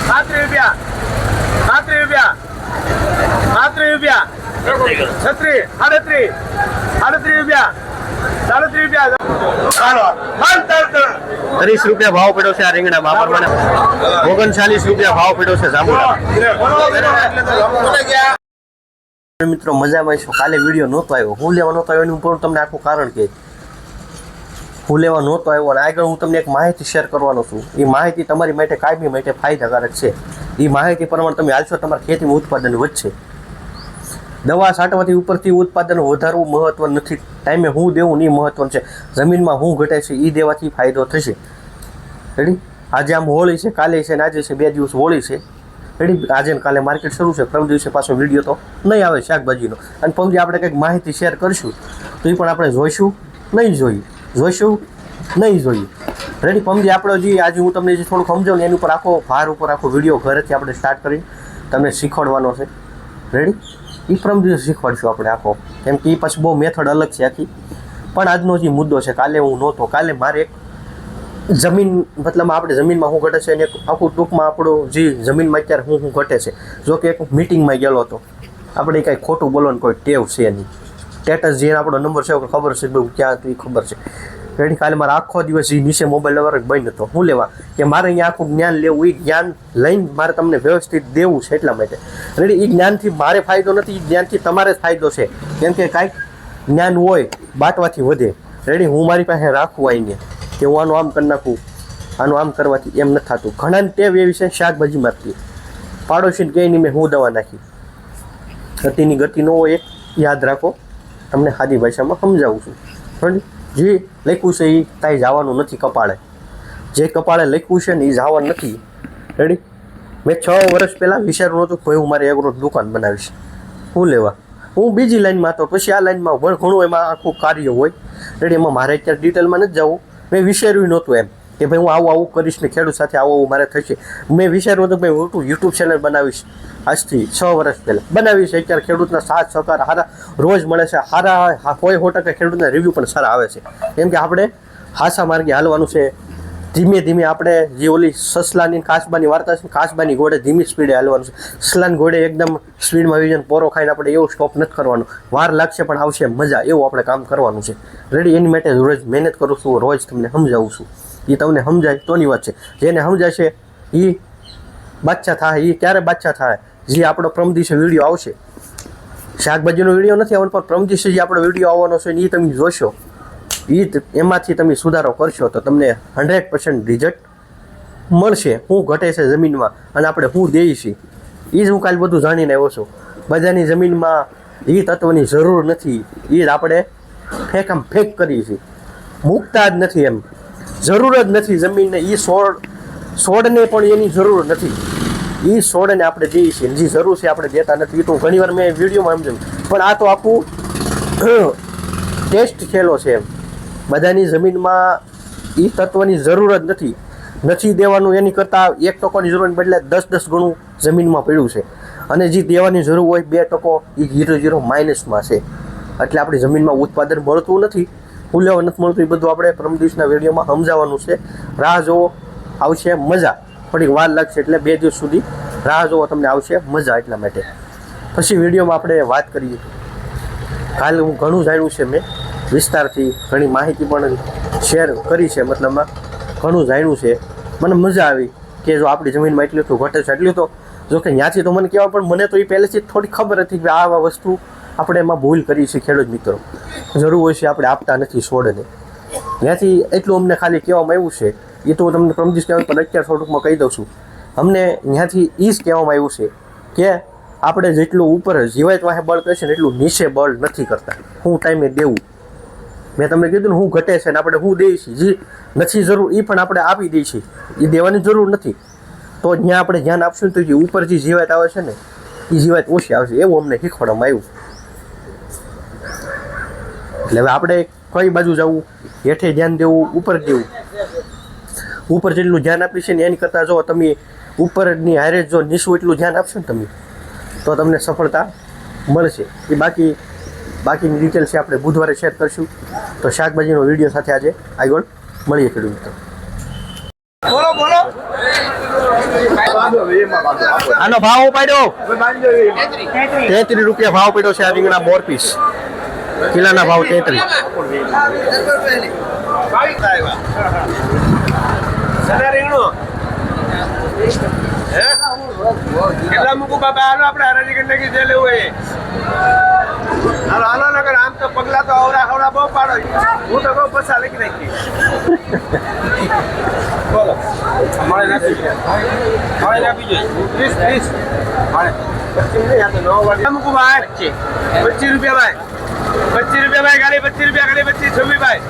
₹35 ₹35 ₹35 ₹36 ₹38 ₹37 ₹30 ભાવ પડ્યો છે આ રીંગણામાં. આ પ્રમાણે ₹39 ભાવ પડ્યો છે જાંબુડા. મિત્રો મજામાં છો? કાલે વિડીયો નહોતો આવ્યો, હું લેવા નહોતો આવ્યો એનું પણ તમને આખું કારણ કે હું લેવા નહોતો આવ્યો અને આગળ હું તમને એક માહિતી શેર કરવાનો છું. એ માહિતી તમારી માટે કાયમી માટે ફાયદાકારક છે. એ માહિતી પ્રમાણે તમે હાલશો તમારા ખેતીમાં ઉત્પાદન વધશે. દવા છાંટવાથી ઉપરથી ઉત્પાદન વધારવું મહત્વ નથી, ટાઈમે હું દેવું નહીં મહત્વનું છે. જમીનમાં હું ઘટે છે એ દેવાથી ફાયદો થશે. રેડી? આજે આમ હોળી છે, કાલે છે ને આજે છે, 2 દિવસ હોળી છે. રેડી? આજે ને કાલે માર્કેટ શરૂ છે, પરમ દિવસે પાછો વિડીયો તો નહીં આવે શાકભાજીનો. અને પછી આપણે કંઈક માહિતી શેર કરશું તો એ પણ આપણે જોઈશું નહીં જોઈએ. રેડી? પમજી આપણો જે આજે હું તમને જે થોડુંક સમજાવું ને એની ઉપર આખો ભાર ઉપર આખો વિડીયો ઘરેથી આપણે સ્ટાર્ટ કરી તમને શીખવાડવાનો છે. રેડી? એ પરમ દિવસ શીખવાડશું આપણે આખો, કેમ કે એ પછી બહુ મેથડ અલગ છે આખી. પણ આજનો જે મુદ્દો છે, કાલે હું નહોતો, કાલે મારે એક જમીન મતલબ આપણે જમીનમાં શું ઘટે છે અને આખું ટૂંકમાં આપણું જે જમીનમાં અત્યારે શું ઘટે છે. જો કે એક મિટિંગમાં ગયેલો હતો, આપણે કાંઈ ખોટું બોલવાનું કોઈ ટેવ છે નહીં. સ્ટેટસ જે આપણો નંબર છે ખબર છે બહુ ક્યાં હતું એ ખબર છે. રેડી? કાલે મારા આખો દિવસ એ નીચે મોબાઈલ લેવાનો બંધ હતો. હું લેવા કે મારે અહીંયા આખું જ્ઞાન લેવું, એ જ્ઞાન લઈને મારે તમને વ્યવસ્થિત દેવું છે એટલા માટે. રેડી? એ જ્ઞાનથી મારે ફાયદો નથી, એ જ્ઞાનથી તમારે જ ફાયદો છે. કેમ કે કાંઈક જ્ઞાન હોય બાંટવાથી વધે. રેડી? હું મારી પાસે રાખવું આવીને કે હું આનું આમ કરી નાખું, આનું આમ કરવાથી એમ નથી થતું. ઘણાને ટેવ એવી છે શાકભાજી મારતી, પાડોશીને કહીને મેં હું દવા નાખી. ગતિની ગતિ ન હોય, એક યાદ રાખો. તમને સાદી ભાષામાં સમજાવું છું. રેડી? જે લખ્યું છે એ તાઈ જવાનું નથી કપાળે. જે કપાળે લખ્યું છે ને એ જવાનું નથી. રેડી? મેં 6 વર્ષ પહેલાં વિચાર્યું નહોતું કે હું મારી એગ્રો દુકાન બનાવીશ. હું લેવા હું બીજી લાઈનમાં હતો, પછી આ લાઈનમાં ઘણું એમાં આખું કાર્ય હોય. રેડી? એમાં મારે અત્યારે ડિટેલમાં નથી જવું. મેં વિચાર્યું નહોતું એમ કે ભાઈ હું આવું કરીશ ને ખેડૂત સાથે આવું મારે થશે. મેં વિચાર્યું હતું કે ભાઈ હું યુટ્યુબ ચેનલ બનાવીશ. આજથી 6 વર્ષ પહેલાં બનાવીશ. અત્યારે ખેડૂતના સાથ સહકાર સારા રોજ મળે છે. સારા કોઈ 100% ખેડૂતના રિવ્યૂ પણ સારા આવે છે. કેમ કે આપણે હાસા માર્ગે હાલવાનું છે. ધીમે ધીમે આપણે જે ઓલી સસલાની કાચબાની વાર્તા છે, કાચબાની ઘોડે ધીમી સ્પીડે હાલવાનું છે. સસલાની ઘોડે એકદમ સ્પીડમાં વિજન પોરો ખાઈને આપણે એવું સ્ટોપ નથી કરવાનું. વાર લાગશે પણ આવશે મજા, એવું આપણે કામ કરવાનું છે. રેડી? એની માટે રોજ મહેનત કરું છું, રોજ તમને સમજાવું છું. એ તમને સમજાય તોની વાત છે. જેને સમજાય છે એ બાદશાહ થાય. એ ક્યારે બાદશાહ થાય? જે આપણો પ્રમ દિવસે વિડીયો આવશે, શાકભાજીનો વિડીયો નથી આવવાનો પણ પ્રમ દિવસે જે આપણો વિડીયો આવવાનો છે ને એ તમે જોશો, એમાંથી તમે સુધારો કરશો તો તમને 100% રિઝલ્ટ મળશે. શું ઘટે છે જમીનમાં અને આપણે શું દઈએ છીએ એ જ હું કાલે બધું જાણીને આવ્યો છું. બધાની જમીનમાં એ તત્વની જરૂર નથી, એ જ આપણે ફેક કરીએ છીએ, મૂકતા જ નથી. એમ જરૂર જ નથી જમીનને. એ છોડને પણ એની જરૂર નથી. એ છોડને આપણે દઈએ છીએ, જે જરૂર છે આપણે દેતા નથી. તો ઘણીવાર મેં વિડીયોમાં સમજાવ્યું, પણ આ તો આખું ટેસ્ટ ખેલો છે. એમ બધાની જમીનમાં એ તત્વની જરૂર જ નથી દેવાનું. એની કરતાં 1%ની જરૂરની બદલે 10 ગણું જમીનમાં પડ્યું છે. અને જે દેવાની જરૂર હોય 2% એ 0 માઇનસમાં છે. એટલે આપણી જમીનમાં ઉત્પાદન મળતું નથી, ફૂલેવા નથી મળતું. એ બધું આપણે પરમ દિવસના વિડીયોમાં સમજાવવાનું છે. રાહ જોવો, આવશે મજા. થોડીક વાર લાગશે એટલે 2 દિવસ સુધી રાહ જોવો, તમને આવશે મજા. એટલા માટે પછી વિડીયોમાં આપણે વાત કરીએ. કાલે હું ઘણું જાણ્યું છે, મેં વિસ્તારથી ઘણી માહિતી પણ શેર કરી છે. મતલબમાં ઘણું જાણ્યું છે, મને મજા આવી કે જો આપણી જમીનમાં એટલું તો ઘટે છે. એટલું તો જો કે ત્યાંથી તો મને કહેવાય, પણ મને તો એ પહેલેથી થોડી ખબર હતી કે આ વસ્તુ આપણે એમાં ભૂલ કરી છે. ખેડૂત મિત્રો જરૂર હોય છે આપણે આપતા નથી છોડને. ત્યાંથી એટલું અમને ખાલી કહેવામાં આવ્યું છે. એ તો હું તમને પ્રમદીશ કહેવાય પણ અત્યારે થોડુંકમાં કહી દઉં છું. અમને ત્યાંથી એ જ કહેવામાં આવ્યું છે કે આપણે જેટલું ઉપર જીવાત વાહે બળ કરશે ને એટલું નીચે બળ નથી કરતા. હું ટાઈમે દેવું, મેં તમને કીધું ને હું ઘટે છે ને આપણે હું દઈએ છીએ. જે નથી જરૂર એ પણ આપણે આપી દઈએ છીએ, એ દેવાની જરૂર નથી. તો જ્યાં આપણે ધ્યાન આપશું તો જે ઉપર જે જીવાત આવે છે ને એ જીવાત ઓછી આવશે, એવું અમને શીખવાડવામાં આવ્યું. એટલે હવે આપણે કઈ બાજુ જવું, હેઠે ધ્યાન દેવું, ઉપર દેવું. ઉપર જેટલું ધ્યાન આપી છે ને એની કરતાં જો તમે ઉપરની હારે જો નીચું એટલું ધ્યાન આપશો ને તમે, તો તમને સફળતા મળશે. એ બાકીની ડિટેલ્સ આપણે બુધવારે શેર કરશું. તો શાકભાજીનો વિડીયો સાથે આજે આગળ મળીએ ખેડૂત મિત્રો. બોલો આનો ભાવ ઉપાડ્યો 33 રૂપિયા ભાવ પડ્યો છે આ રીંગણા મોરપીસ કિલાના ભાવ 33. કેટલા મૂકું બાબા? હાલો આપણે હરાજી ગંડકી જે લેવું એ હાલો હાલો નગર આમ તો પગલા તો અવરા હવરા બહુ પાડો. હું તો બહુ પૈસા લખી નાખી. બોલો મળે નાખી જોઈએ 30 મૂકું ભાઈ 25 રૂપિયા ભાઈ 25 રૂપિયા ભાઈ ખાલી 25 રૂપિયા ખાલી 25 છવ્વી ભાઈ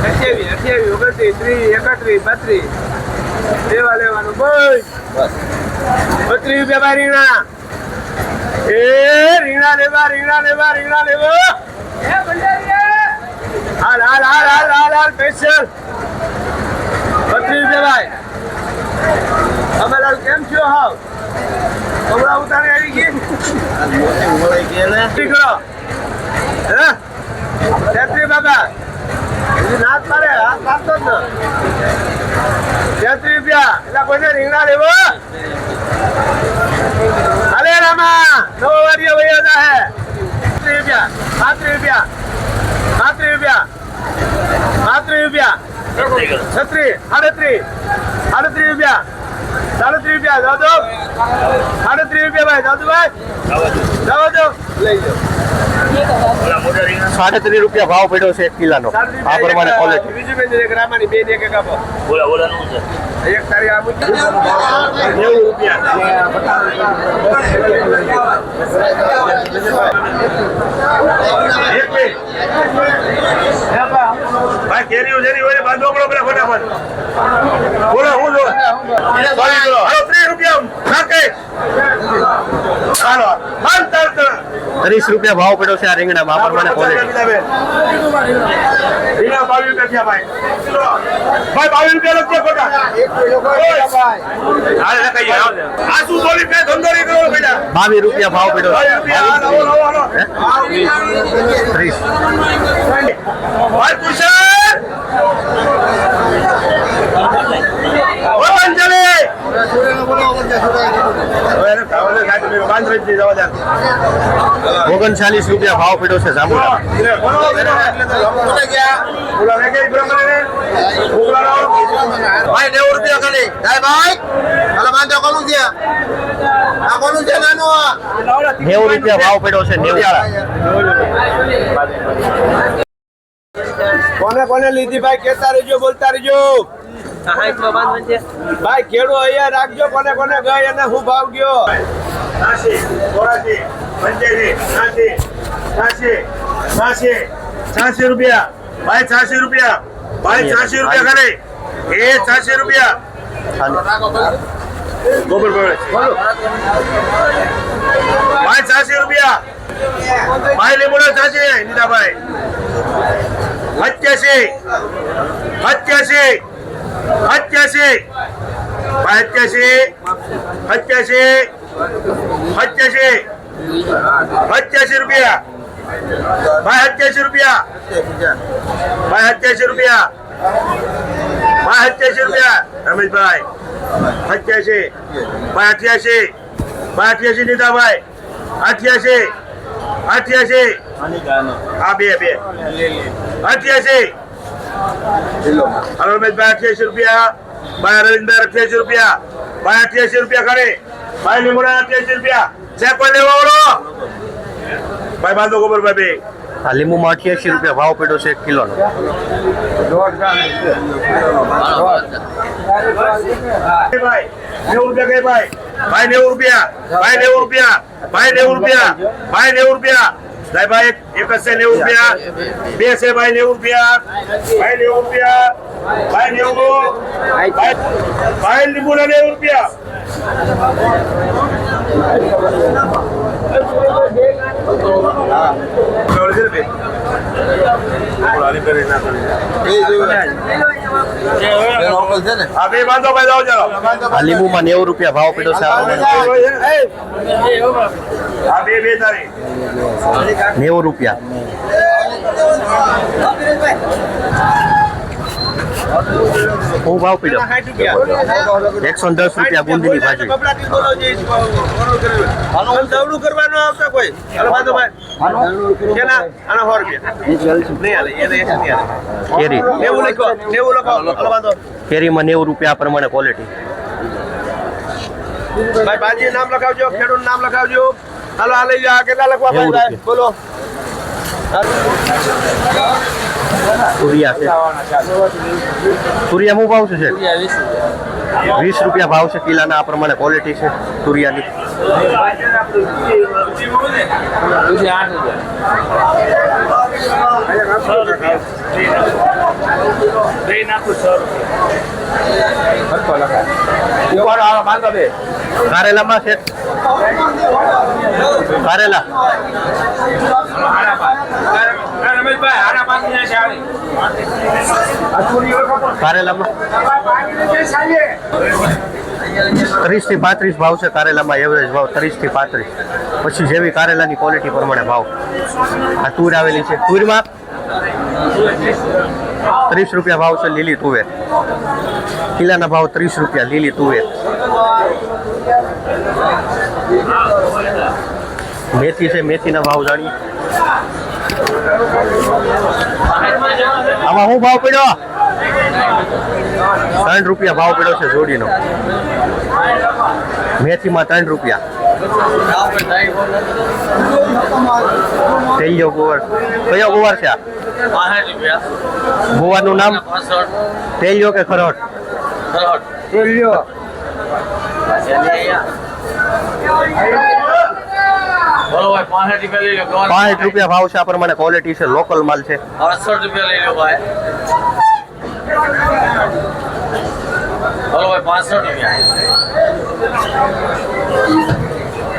28 29 30 31 32 લેવા લેવાનું બોલ 32 રૂપિયા ભાઈ રીંગણા રીંગણા લેવા હાલ હાલ હાલ હાલ હાલ હાલ સ્પેશિયલ 32 રૂપિયા ભાઈ. અમરલાલ કેમ છો? હાવ હમણાં ઉતારે આવી ગઈ કરો હે 33 બાબા નાથ મારે હાથ કાપતો જ ને 33 રૂપિયા એટલે કોઈને રીંગણા લેવો અરે રામા નવો વારીઓ વહી હતા હે 35 રૂપિયા 35 રૂપિયા 35 રૂપિયા 36 38 રૂપિયા 37 રૂપિયા દાદો 38 રૂપિયા ભાઈ દાદુભાઈ જવા દો લઈ જાઓ 33 રૂપિયા ભાવ પડ્યો છે 1 કિલાનો આ પ્રમાણે ક્વોલિટી. બીજું બે એક રામાની બે એક કાપો બોલા નું છે એક તારી આ મૂકી 90 રૂપિયા ભાઈ કેરીઓ જેરી હોય બાંધો પડો પેલા ફટાફટ બોલો હું જો 30 રૂપિયા નાખે હાલો 30 રૂપિયા ભાવ પડ્યો છે આ રીંગણામાં આ પ્રમાણે ક્વોલિટી. રીંગણા 22 રૂપિયા ભાઈ 22 રૂપિયા લખજો ખોટા હાલે લખાઈ આ શું બોલી કે ધંધો નહીં કરો બેટા 22 રૂપિયા ભાવ પડ્યો છે. 30 ભાઈ કુશળ ઓ અંજલિ બાંધ રહી જવા દે 39 રૂપિયા ભાવ પડ્યો છે જાંબુડા. ભાઈ 90 રૂપિયા ખાલી ભાઈ હાલો બાંધો કોનું છે આ કોનું છે નાનું 90 રૂપિયા ભાવ પડ્યો છે 90. કોને કોને લીધી ભાઈ કેતા રહેજો બોલતા રહેજો ભાઈ ખેડૂ અહીંયા રાખજો કોને કોને ગઈ અને હું ભાવ ગયો 86 રૂપિયા ભાઈ 86 રૂપિયા ભાઈ 86 રૂપિયા ખાલી એ 86 રૂપિયા ગોબર ભાઈ 86 રૂપિયા ભાઈ લીંબોડા 86 નીતાભાઈ 87 રૂપિયા ભાઈ 87 રૂપિયા ભાઈ 87 રૂપિયા ભાઈ 87 રૂપિયા રમેશભાઈ 87 ભાઈ 88 નીતાભાઈ 88 આ બે 88 રમેશભાઈ 88 રૂપિયા ભાઈ અરવિંદભાઈ 88 રૂપિયા ભાઈ 88 રૂપિયા ખરે ભાઈ લીમડા 88 રૂપિયા છે કોઈ લેવો ભાઈ બાંધો ગોબર ભાઈ આ લીંબુમાં 88 રૂપિયા ભાવ પડ્યો છે 1 કિલોનો. ભાઈ 90 રૂપિયા કઈ ભાઈ ભાઈ 90 રૂપિયા ભાઈ 90 રૂપિયા ભાઈ 90 રૂપિયા ભાઈ 90 રૂપિયા ભાઈ એક જ છે 90 રૂપિયા બે છે ભાઈ 90 રૂપિયા ભાઈ 90 રૂપિયા ભાઈ 90 ભાઈ લીંબુના 90 રૂપિયા બે બાંધો ભાઈ જાઓ ચાલો આ લીંબુમાં 90 રૂપિયા ભાવ પડ્યો છે આ પ્રમાણે. બે તારી 90 રૂપિયા હું ભાવ પીડો 110 રૂપિયા બુંદીની ભાજી. દવડું કરવાનું આવતા કોઈ કેના આના 100 રૂપિયા નહીં હાલે એ નહીં હાલે કેરી 90 લખો હાલો વાંધો કેરીમાં 90 રૂપિયા આ પ્રમાણે ક્વોલિટી. ભાઈ ભાજી નામ લખાવજો ખેડૂત નામ લખાવજો હાલો આ લઈ જા કેટલા લખવા 90 ભાઈ બોલો તુરિયા છે. તુરિયા શું ભાવ છે? 20 રૂપિયા ભાવ છે કિલાના. આ પ્રમાણે ક્વોલિટી છે તુરિયાની. કારેલામાં છે કારેલા કારેલામાં 30 થી 35 ભાવ છે કારેલામાં. એવરેજ ભાવ 30 થી 35. પછી જેવી કારેલાની ક્વોલિટી પ્રમાણે ભાવ. આ તુર આવેલી છે. તુરમાં 30 રૂપિયા ભાવ છે લીલી તુવેર. કિલાના ભાવ 30 રૂપિયા લીલી તુવેર. મેથી છે. મેથીના ભાવ જાણીએ. આમાં શું ભાવ પડ્યો? 3 રૂપિયા ભાવ પડ્યો છે જોડીનો. મેથીમાં 3 રૂપિયા. તેલિયો ગુવાર. કયો ગુવાર છે આ? 65 રૂપિયા. ગુવારનું નામ? તેલિયો કે ખરોટ? તેલિયો. 65 રૂપિયા ભાવ છે. આ પ્રમાણે ક્વોલિટી છે. લોકલ માલ છે. 68 રૂપિયા લઈ લો ભાઈ. બોલો ભાઈ 65 રૂપિયા.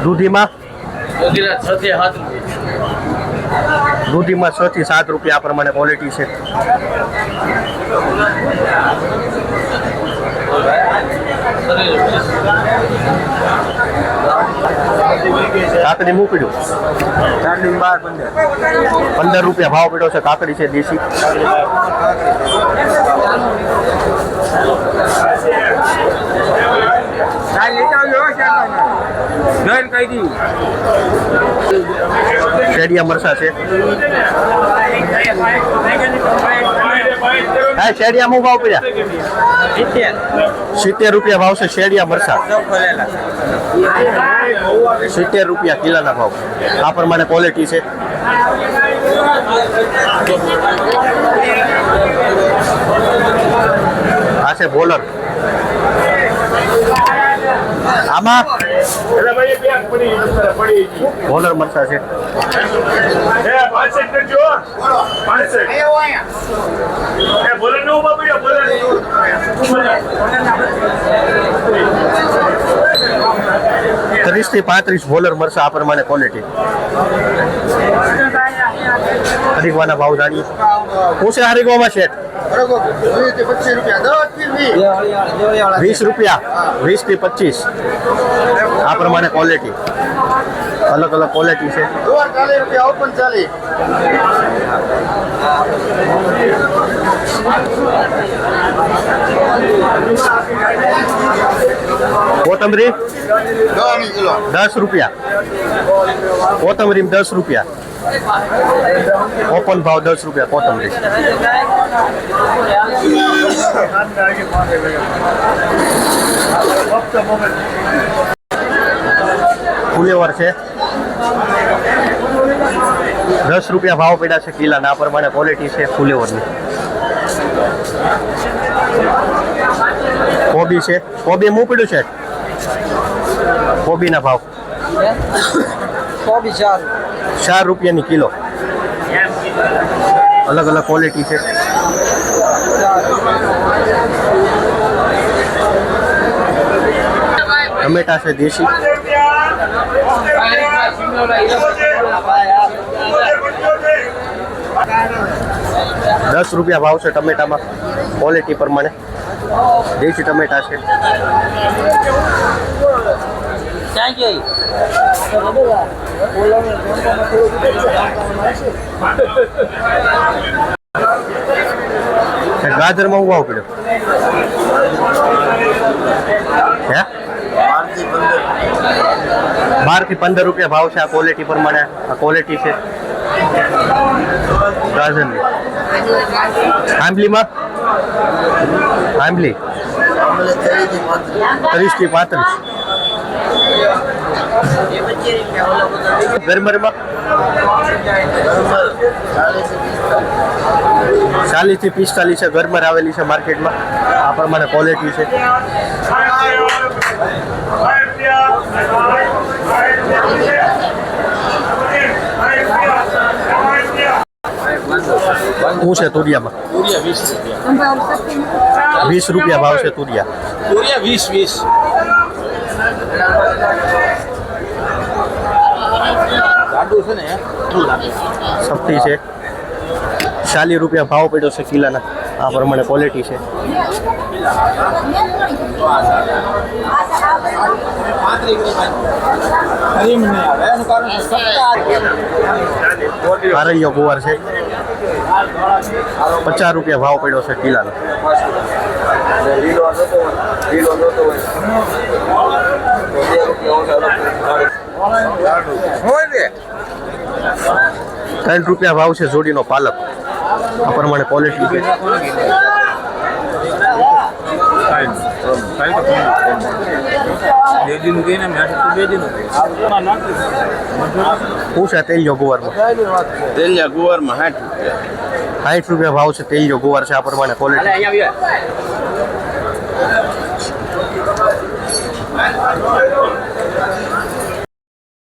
દૂધીમાં? દૂધીના 6 થી 7 રૂપિયા. દૂધીમાં 6 થી 7 રૂપિયા. આ પ્રમાણે ક્વોલિટી છે. કાકડી મૂકડ્યું 15 રૂપિયા ભાવ પડ્યો છે. કાકડી છે દેશી. શેડિયા મરસા છે. હા શેડિયા શું ભાવ પડ્યા? 70 રૂપિયા ભાવ છે શેડિયા મરસા. 70 રૂપિયા કિલાના ભાવ. આ પ્રમાણે ક્વોલિટી છે. આ છે બોલર. આમાં બોલર મરસા છે. ત્રીસ થી 35 બોલર મરસા. આ પ્રમાણે ક્વોલિટી. હરિગવાના ભાવ જાણીએ. શું છે હરિગવામાં શેઠ? 20 રૂપિયા. 20 થી 25. આ પ્રમાણે ક્વોલિટી. અલગ અલગ ક્વોલિટી છે. કોથમરી 10 રૂપિયા. કોથમરી 10 રૂપિયા. ઓપન ભાવ 10 રૂપિયા કોથમરી. ફુલેવર છે 10 રૂપિયા ભાવ પડ્યા છે કિલાના. આ પ્રમાણે ક્વોલિટી છે ફુલેવરની. કોબી છે. કોબી હું પડ્યું છે. કોબીના ભાવ 4 રૂપિયાની કિલો. અલગ અલગ ક્વોલિટી છે. ટમેટા છે દેશી. 10 રૂપિયા ભાવ છે ટમેટામાં. ક્વોલિટી પ્રમાણે દેશી ટમેટા છે. ગાજરમાં હું ભાવ પડ્યો હે 12 થી 15 રૂપિયા ભાવ છે આ ક્વોલિટી પ્રમાણે આ ક્વોલિટી છે ગાજરની આંબલીમાં આંબલી 30 થી 35 ગરમરમાં 40 થી 45 છે ગરમર આવેલી છે માર્કેટમાં આ પ્રમાણે ક્વોલિટી છે શું છે તુરિયામાં તુરિયા 20 20 રૂપિયા રૂપિયા ભાવ છે તુરિયા તુરિયા 20 ગાડું છે ને સસ્તી છે 40 રૂપિયા ભાવ પડ્યો છે કિલાના આ પ્રમાણે ક્વોલિટી છે આરૈયો ગુવાર છે 50 રૂપિયા ભાવ પડ્યો છે કિલાનો 3 રૂપિયા ભાવ છે જોડીનો પાલક આ પ્રમાણે ક્વોલિટી છે શું છે તેલિયો ગુવારમાં તેલિયા ગુવારમાં 60 60 રૂપિયા રૂપિયા ભાવ છે તેલિયો ગુવાર છે આ પ્રમાણે ક્વોલિટી